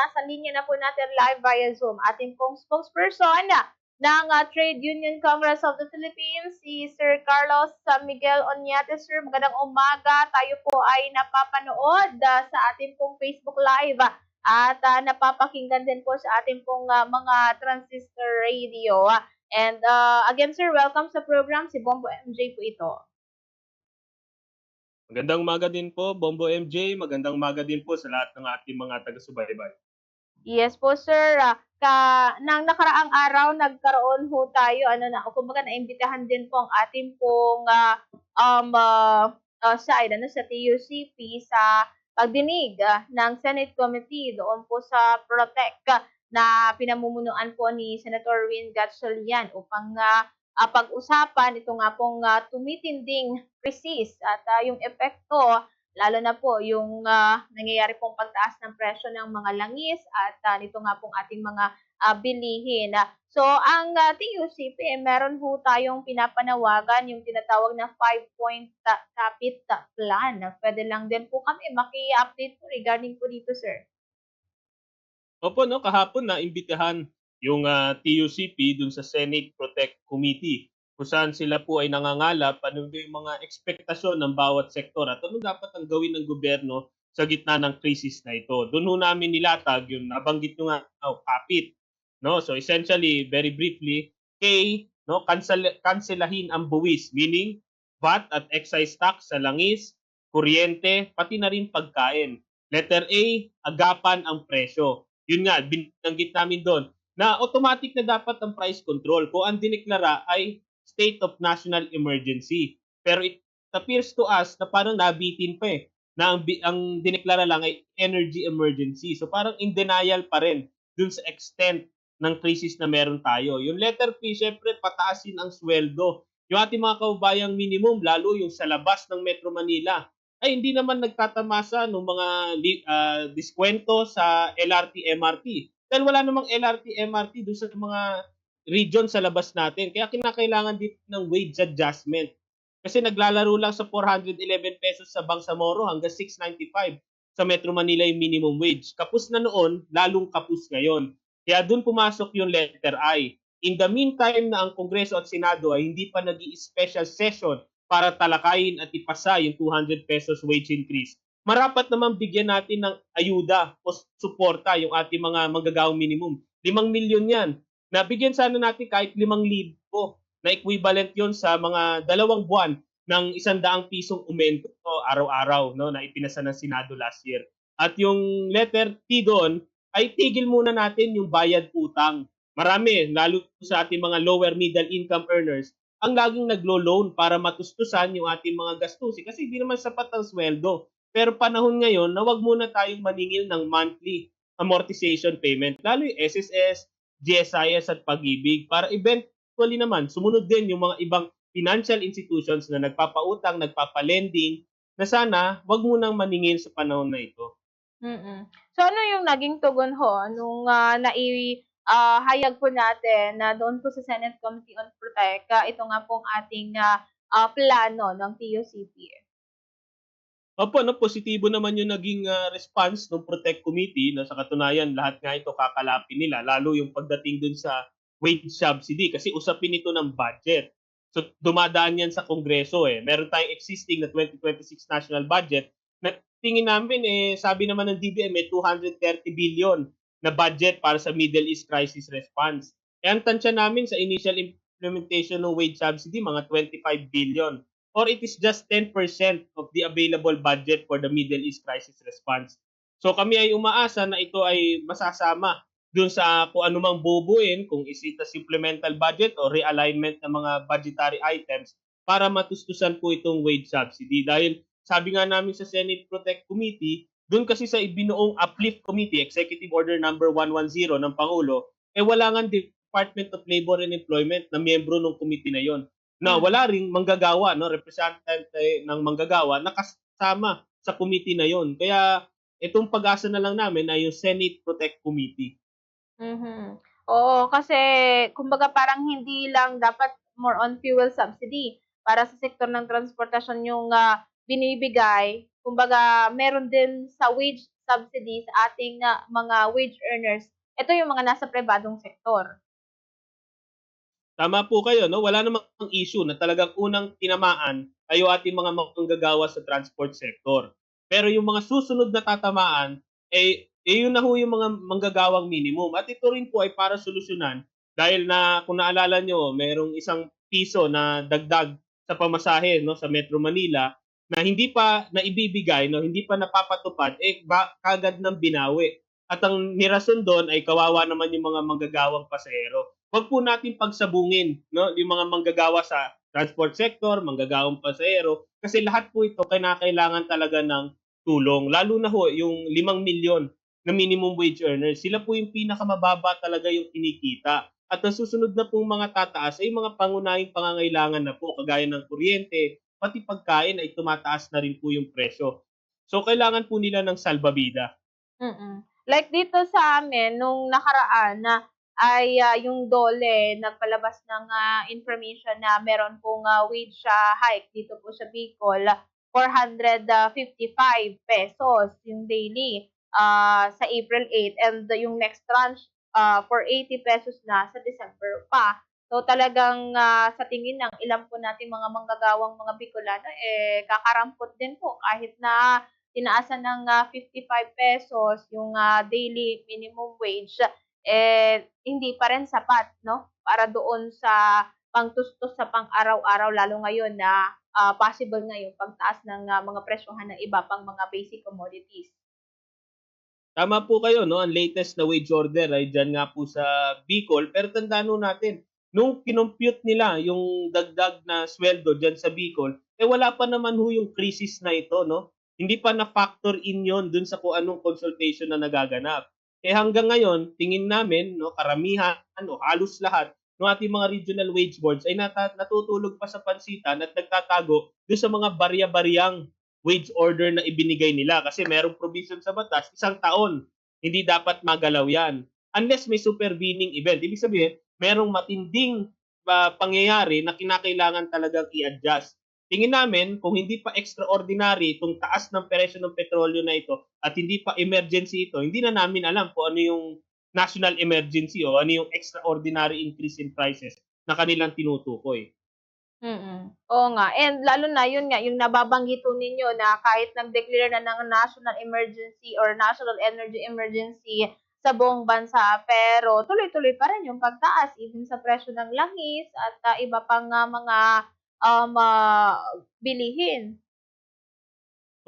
Nasa linya na po natin live via Zoom ating pong spokesperson ng Trade Union Congress of the Philippines, si Sir Carlos Miguel Oñate. Sir, magandang umaga. Tayo po ay napapanood sa ating pong Facebook Live at napapakinggan din po sa ating pong mga transistor radio. And again, sir, welcome sa program. Si Bombo MJ po ito. Magandang umaga din po, Bombo MJ. Magandang umaga din po sa lahat ng ating mga taga-subaybay. Yes po, sir. Nang nakaraang araw, nagkaroon ho tayo, kumbaga naimbitahan din po ang ating pong side, sa TUCP sa pagdinig ng Senate Committee doon po sa Protect na pinamumunuan po ni Senator Win Gatchalian upang pag-usapan ito nga pong tumitinding krisis at yung epekto lalo na po yung nangyayari pong pagtaas ng presyo ng mga langis at nito nga pong ating mga bilihin. So, ang TUCP, meron po tayong pinapanawagan yung tinatawag na 5-point kapit plan. Pwede lang din po kami maki-update po regarding po dito, sir. Opo, no, kahapon na imbitahan yung TUCP dun sa Senate Protect Committee kung saan sila po ay nangangalap ano yung mga ekspektasyon ng bawat sektor at ano dapat ang gawin ng gobyerno sa gitna ng krisis na ito. Doon ho namin nilatag yung nabanggit nyo nga, kapit. No? So essentially, very briefly, no, kanselahin ang buwis, meaning VAT at excise tax sa langis, kuryente, pati na rin pagkain. Letter A, agapan ang presyo. Yun nga, binanggit namin doon na automatic na dapat ang price control kung ang dineklara ay state of national emergency. Pero it appears to us na parang nabitin pa na ang dineklara lang ay energy emergency. So parang in denial pa rin dun sa extent ng crisis na meron tayo. Yung letter P, syempre pataasin ang sweldo. Yung ating mga kababayang minimum, lalo yung sa labas ng Metro Manila, ay hindi naman nagtatamasa ng mga diskwento sa LRT, MRT. Dahil wala namang LRT, MRT doon sa mga region sa labas natin. Kaya kinakailangan din ng wage adjustment. Kasi naglalaro lang sa 411 pesos sa Bangsamoro hanggang 695 sa Metro Manila yung minimum wage. Kapos na noon, lalong kapos ngayon. Kaya doon pumasok yung letter I. In the meantime na ang Kongreso at Senado ay hindi pa nag-i-special session para talakayin at ipasa yung 200 pesos wage increase, marapat naman bigyan natin ng ayuda o suporta yung ating mga manggagawang minimum. 5 milyon yan. Nabigyan sana natin kahit 5,000 na equivalent yon sa mga 2 buwan ng 100 pisong aumento araw-araw, no, na ipinasa ng Senado last year. At yung letter T doon ay tigil muna natin yung bayad utang. Marami, lalo sa ating mga lower middle income earners, ang laging naglo-loan para matustusan yung ating mga gastusin kasi hindi naman sapat ang sweldo. Pero panahon ngayon na wag muna tayong maningil ng monthly amortization payment, lalo yung SSS, GSIS at Pag-ibig para eventually naman sumunod din yung mga ibang financial institutions na nagpapautang, nagpapalending na sana wag munang maningil sa panahon na ito. So ano yung naging tugon ho nung hayag po natin na doon po sa Senate Committee on Protect, ito nga pong ating plano ng TUCP? Opo, no, positibo naman yung naging response ng Protect Committee na sa katunayan lahat nga ito kakalapin nila lalo yung pagdating dun sa wage subsidy kasi usapin ito ng budget. So dumadaan yan sa Kongreso Meron tayong existing na 2026 national budget na tingin namin sabi naman ng DBM may 230 billion na budget para sa Middle East crisis response. Ang tansya namin sa initial implementation ng wage subsidy mga 25 billion or it is just 10% of the available budget for the Middle East crisis response. So kami ay umaasa na ito ay masasama dun sa kung anumang bubuin, kung is it a supplemental budget o realignment ng mga budgetary items para matustusan po itong wage subsidy. Dahil sabi nga namin sa Senate Protect Committee, dun kasi sa ibinuong Uplift Committee, Executive Order number 110 ng Pangulo, wala nga Department of Labor and Employment na miyembro ng committee na yon na wala ring manggagawa, no, representative ng manggagawa na kasama sa committee na yon. Kaya itong pag-asa na lang namin ay yung Senate Protect Committee. Oo, kasi kumbaga parang hindi lang dapat more on fuel subsidy para sa sektor ng transportasyon yung binibigay. Kumbaga meron din sa subsidy sa ating mga wage earners, ito yung mga nasa pribadong sektor. Tama po kayo 'no, wala namang issue na talagang unang tinamaan ay yung ating mga manggagawa sa transport sector. Pero yung mga susunod na tatamaan, yun na ho yung mga manggagawang minimum at ito rin po ay para solusyonan dahil na kung naalala niyo merong ₱1 na dagdag sa pamasahe 'no, sa Metro Manila na hindi pa naibibigay 'no, hindi pa napapatupad, kaagad ng binawi. At ang nirason dun ay kawawa naman yung mga manggagawang pasahero. Wag po natin pagsabungin 'no, yung mga manggagawa sa transport sector, manggagawang pasahero, kasi lahat po ito kinakailangan talaga ng tulong. Lalo na ho yung 5 milyon na minimum wage earners. Sila po yung pinakamababa talaga yung kinikita. At ang susunod na pong mga tataas ay mga pangunahing pangangailangan na po kagaya ng kuryente, pati pagkain ay tumataas na rin po yung presyo. So kailangan po nila ng salbabida. Like dito sa amin nung nakaraan na ay, yung DOLE nagpalabas ng, information na meron pong, wage, hike dito po sa Bicol, ₱455 yung daily, sa April 8 and yung next tranche, for ₱80 na sa December pa. So talagang, sa tingin ng ilan po nating mga manggagawang mga Bicolano, kakarampot din po kahit na tinaasan ng ₱55 yung daily minimum wage, hindi pa rin sapat, no? Para doon sa pangtustos sa pang-araw-araw, lalo ngayon na possible nga yung pagtaas ng mga presyohan ng iba pang mga basic commodities. Tama po kayo 'no, ang latest na wage order ay diyan nga po sa Bicol, pero tandaan ho natin, nung kinompyut nila yung dagdag na sweldo diyan sa Bicol, wala pa naman ho yung krisis na ito 'no. Hindi pa na-factor in yon dun sa kung anong consultation na nagaganap. Hanggang ngayon tingin namin 'no, karamihan o halos lahat ng ating mga regional wage boards ay natutulog pa sa pansitan at nagtatago dun sa mga barya-baryang wage order na ibinigay nila kasi merong provision sa batas, 1 taon. Hindi dapat magalaw yan. Unless may supervening event. Ibig sabihin, merong matinding pangyayari na kinakailangan talagang i-adjust. Tingin namin, kung hindi pa extraordinary itong taas ng presyo ng petrolyo na ito at hindi pa emergency ito, hindi na namin alam kung ano yung national emergency o ano yung extraordinary increase in prices na kanilang tinutukoy. Oo nga, and lalo na yun nga, yung nababanggit po ninyo na kahit nag-declare na ng national emergency or national energy emergency sa buong bansa, pero tuloy-tuloy pa rin yung pagtaas even sa presyo ng langis at, iba pang, mga, bilihin.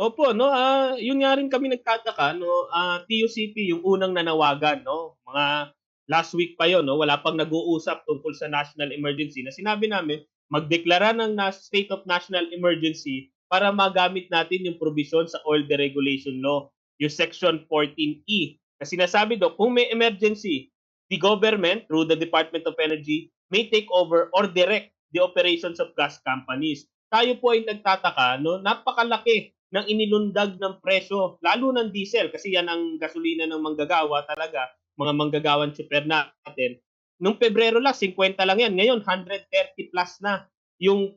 Opo 'no, yun nga rin kami nagtataka 'no, TUCP yung unang nanawagan 'no, mga last week pa yun 'no, wala pang nag-uusap tungkol sa national emergency na sinabi namin magdeklara ng state of national emergency para magamit natin yung probisyon sa Oil Deregulation Law, yung Section 14E. Na sinasabi dun kung may emergency, the government through the Department of Energy may take over or direct the operations of gas companies. Tayo po ay nagtataka 'no, napakalaki ng inilundag ng presyo, lalo ng diesel kasi yan ang gasolina ng manggagawa talaga, mga manggagawang tsuper natin. Nung Pebrero lang, 50 lang yan. Ngayon, 130 plus na yung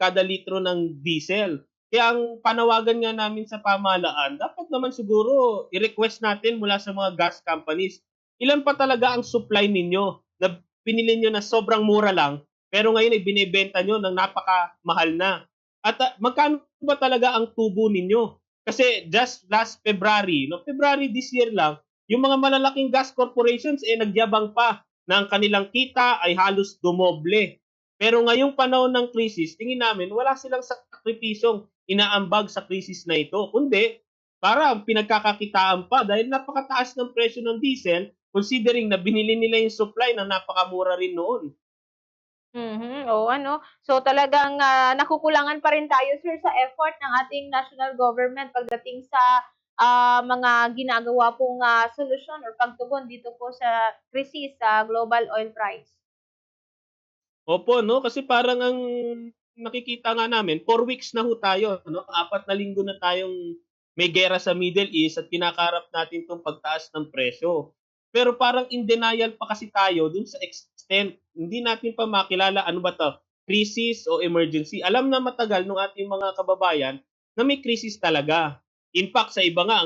kada litro ng diesel. Kaya ang panawagan nga namin sa pamahalaan, dapat naman siguro i-request natin mula sa mga gas companies, ilan pa talaga ang supply ninyo na pinili nyo na sobrang mura lang, pero ngayon ay binebenta nyo ng napakamahal na. At magkano ba talaga ang tubo ninyo? Kasi just last February, no, February this year lang, yung mga malalaking gas corporations nagyabang pa na ang kanilang kita ay halos dumoble. Pero ngayong panahon ng krisis, tingin namin wala silang sakripisyong inaambag sa krisis na ito, kundi para pinagkakakitaan pa dahil napakataas ng presyo ng diesel considering na binili nila yung supply na napakamura rin noon. Oo ano. So talagang, nakukulangan pa rin tayo sir sa effort ng ating national government pagdating sa, mga ginagawa pong, solusyon or pagtugon dito po sa krisis sa global oil price. Opo 'no, kasi parang ang nakikita nga namin 4 weeks na ho tayo 'no, 4 na linggo na tayong may giyera sa Middle East at kinakaharap natin 'tong pagtaas ng presyo. Pero parang in denial pa kasi tayo dun sa extent, hindi natin pa makilala ano ba 'to, krisis o emergency. Alam na matagal nung ating mga kababayan na may krisis talaga. In fact, sa iba nga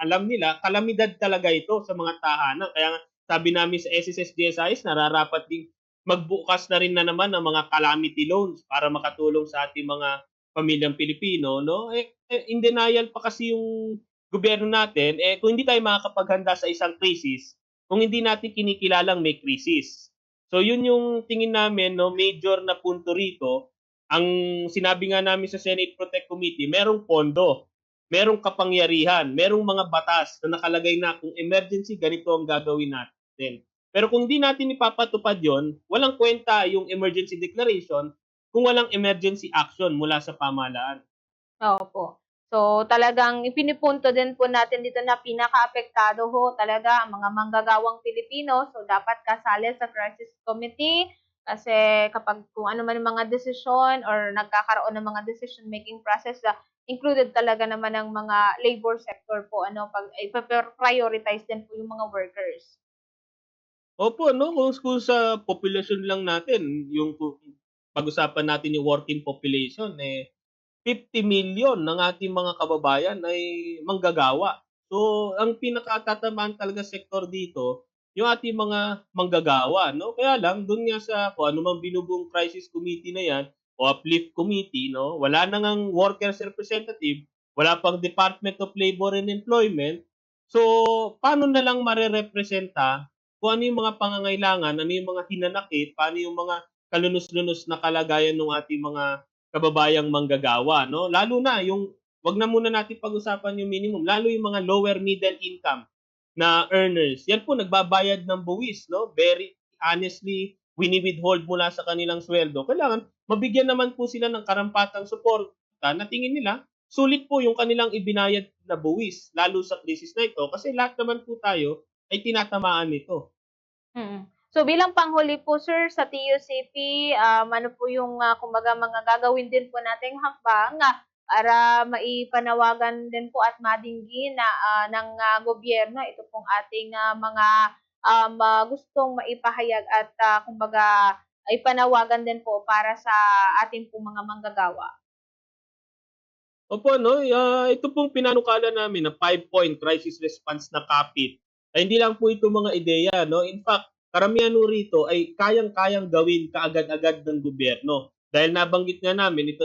alam nila kalamidad talaga ito sa mga tahanan. Kaya nga sabi namin sa SSS-GSIS nararapat ding magbukas na rin na naman ng mga calamity loans para makatulong sa ating mga pamilyang Pilipino, no? In denial pa kasi yung gobyerno natin, kung hindi tayo makakapaghanda sa isang krisis, kung hindi natin kinikilalang may krisis. So yun yung tingin namin, no, major na punto rito. Ang sinabi nga namin sa Senate Protect Committee, merong pondo, merong kapangyarihan, merong mga batas na nakalagay na kung emergency, ganito ang gagawin natin. Pero kung di natin ipapatupad yon, walang kwenta yung emergency declaration kung walang emergency action mula sa pamahalaan. Opo. So, talagang ipinipunto din po natin dito na pinakaapektado ho talaga ang mga manggagawang Pilipino. So, dapat kasali sa crisis committee kasi kapag kung ano man yung mga desisyon or nagkakaroon ng mga decision making process, included talaga naman ng mga labor sector po ano pag prioritize din po yung mga workers. Opo, no, kung sa populasyon lang natin, yung kung pag-usapan natin yung working population, 50 million ng ating mga kababayan ay manggagawa. So, ang pinakatatamaan talaga sektor dito, yung ating mga manggagawa, no? Kaya lang, dun nga sa kung ano mang binubuong crisis committee na yan, o uplift committee, no? Wala na ngang workers representative, wala pang Department of Labor and Employment. So, paano na lang marerepresenta kung ano yung mga pangangailangan, ano yung mga hinanakit, paano yung mga kalunos-lunos na kalagayan ng ating mga kababayang manggagawa, no? Lalo na yung 'wag na muna natin pag-usapan yung minimum, lalo yung mga lower middle income na earners. Yan po nagbabayad ng buwis, no? Very honestly, wini-withhold mula sa kanilang sweldo. Kailangan mabigyan naman po sila ng karampatang suporta na tingin nila sulit po yung kanilang ibinayad na buwis, lalo sa krisis na ito kasi lahat naman po tayo ay tinatamaan nito. Mm. So bilang panghuli po sir sa TUCP, ano po yung kumbaga mga gagawin din po nating hakbang para maipanawagan din po at madinggin na ng gobyerno ito pong ating mga gustong maipahayag at kumbaga ipanawagan din po para sa ating po mga manggagawa. Opo 'no, ito pong pinanukala namin na 5-point crisis response na kapit, ay hindi lang po ito mga ideya 'no. In fact, karamihan ho rito ay kayang-kayang gawin kaagad-agad ng gobyerno. Dahil nabanggit nga namin ito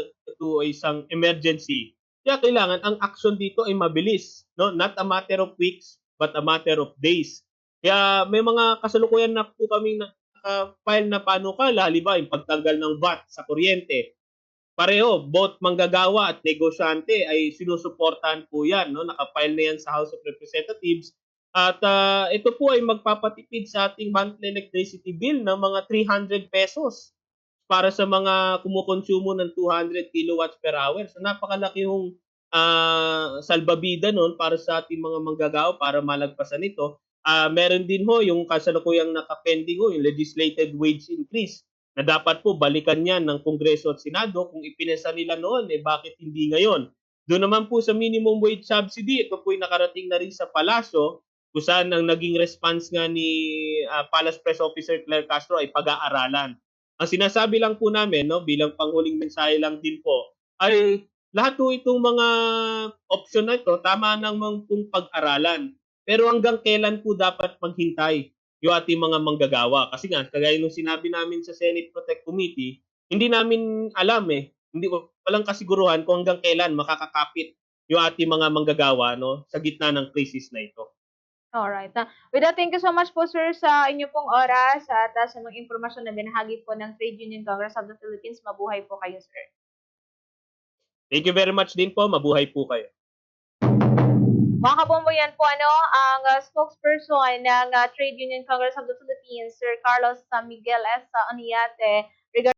ay isang emergency, kaya kailangan ang aksyon dito ay mabilis 'no, not a matter of weeks, but a matter of days. Kaya may mga kasalukuyan na po kaming naka-file na panukala, halimbawa yung pagtanggal ng VAT sa kuryente. Pareho, both manggagawa at negosyante ay sinusuportahan po yan. No? Nakapile na yan sa House of Representatives. At ito po ay magpapatipid sa ating monthly electricity bill ng mga 300 pesos para sa mga kumukonsumo ng 200 kilowatts per hour. So napakalaki hong salbabida nun para sa ating mga manggagawa para malagpasan ito. Meron din ho yung kasalukuyang nakapending ho, yung legislated wage increase na dapat po balikan yan ng Kongreso at Senado. Kung ipinasa nila noon, bakit hindi ngayon? Doon naman po sa minimum wage subsidy, ito po nakarating na rin sa palasyo, kung saan ang naging response nga ni Palace Press Officer Claire Castro ay pag-aaralan. Ang sinasabi lang po namin, no, bilang panghuling mensahe lang din po, ay lahat po itong mga option na ito, tama naman pong pag-aralan. Pero hanggang kailan po dapat maghintay yung ating mga manggagawa? Kasi nga, kagaya nung sinabi namin sa Senate Protect Committee, hindi namin alam hindi walang kasiguruhan kung hanggang kailan makakakapit yung ating mga manggagawa no sa gitna ng krisis na ito. Alright. With that, thank you so much po sir sa inyo pong oras at sa mga impormasyon na binahagi po ng Trade Union Congress of the Philippines. Mabuhay po kayo sir. Thank you very much din po. Mabuhay po kayo. Mga kabomboyan po ang spokesperson ng Trade Union Congress of the Philippines, Sir Carlos Miguel S. Oniate,